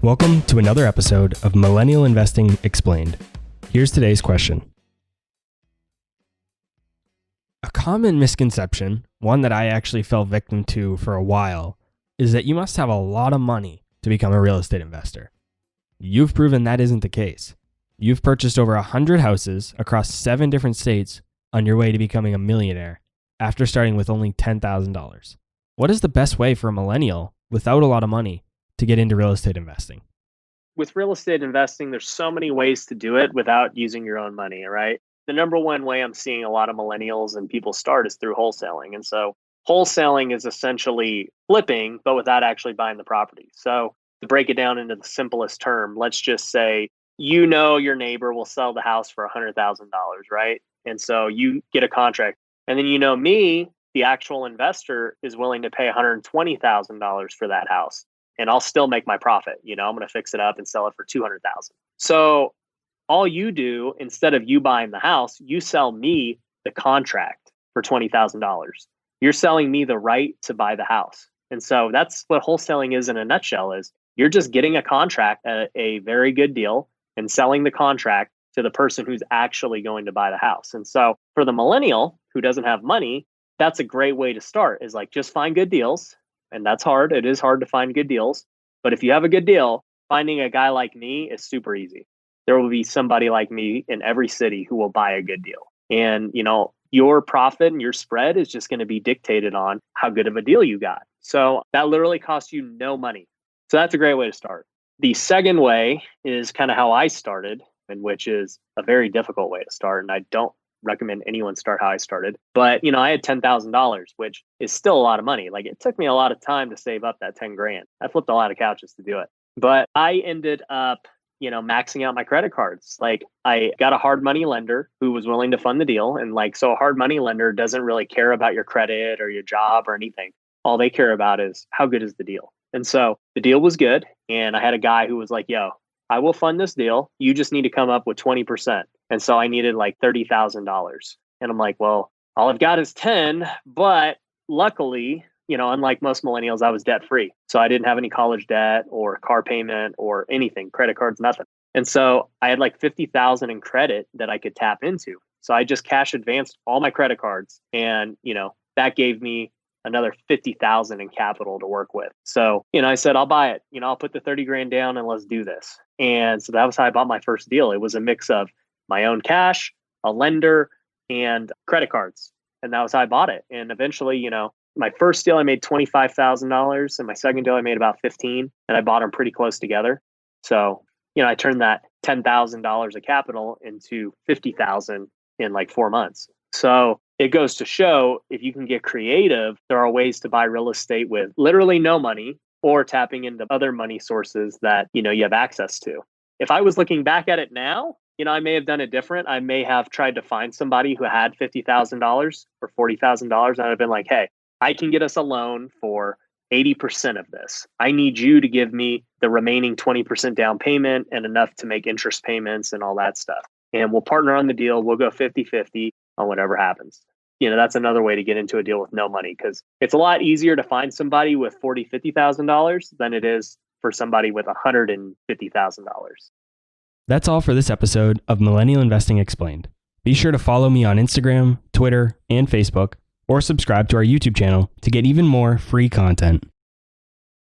Welcome to another episode of Millennial Investing Explained. Here's today's question. A common misconception, one that I actually fell victim to for a while, is that you must have a lot of money to become a real estate investor. You've proven that isn't the case. You've purchased over 100 houses across 7 different states on your way to becoming a millionaire after starting with only $10,000. What is the best way for a millennial without a lot of money to get into real estate investing? With real estate investing, there's so many ways to do it without using your own money, right? The number one way I'm seeing a lot of millennials and people start is through wholesaling. And so wholesaling is essentially flipping, but without actually buying the property. So to break it down into the simplest term, let's just say, your neighbor will sell the house for $100,000, right? And so you get a contract. And then me, the actual investor, is willing to pay $120,000 for that house. And I'll still make my profit. I'm going to fix it up and sell it for $200,000. So all you do, instead of you buying the house, you sell me the contract for $20,000. You're selling me the right to buy the house. And so that's what wholesaling is in a nutshell, is you're just getting a contract at a very good deal and selling the contract to the person who's actually going to buy the house. And so for the millennial who doesn't have money, that's a great way to start, is like, just find good deals. And that's hard. It is hard to find good deals. But if you have a good deal, finding a guy like me is super easy. There will be somebody like me in every city who will buy a good deal. And, your profit and your spread is just going to be dictated on how good of a deal you got. So that literally costs you no money. So that's a great way to start. The second way is kind of how I started, and which is a very difficult way to start. And I don't recommend anyone start how I started. But, I had $10,000, which is still a lot of money. Like, it took me a lot of time to save up that 10 grand. I flipped a lot of couches to do it. But I ended up, maxing out my credit cards. Like, I got a hard money lender who was willing to fund the deal. And so a hard money lender doesn't really care about your credit or your job or anything. All they care about is how good is the deal. And so the deal was good. And I had a guy who was like, I will fund this deal. You just need to come up with 20%. And so I needed like $30,000. And I'm like, well, all I've got is 10, but luckily, unlike most millennials, I was debt free. So I didn't have any college debt or car payment or anything, credit cards, nothing. And so I had like 50,000 in credit that I could tap into. So I just cash advanced all my credit cards. And, that gave me another 50,000 in capital to work with. So, I said, I'll buy it. I'll put the 30 grand down and let's do this. And so that was how I bought my first deal. It was a mix of my own cash, a lender, and credit cards. And that was how I bought it. And eventually, my first deal, I made $25,000. And my second deal, I made about 15. And I bought them pretty close together. So, I turned that $10,000 of capital into 50,000 in like 4 months. So it goes to show, if you can get creative, there are ways to buy real estate with literally no money, or tapping into other money sources that, you have access to. If I was looking back at it now, I may have done it different. I may have tried to find somebody who had $50,000 or $40,000. And I'd have been like, hey, I can get us a loan for 80% of this. I need you to give me the remaining 20% down payment and enough to make interest payments and all that stuff. And we'll partner on the deal. We'll go 50-50 on whatever happens. That's another way to get into a deal with no money, because it's a lot easier to find somebody with $40,000, $50,000 than it is for somebody with $150,000. That's all for this episode of Millennial Investing Explained. Be sure to follow me on Instagram, Twitter, and Facebook, or subscribe to our YouTube channel to get even more free content.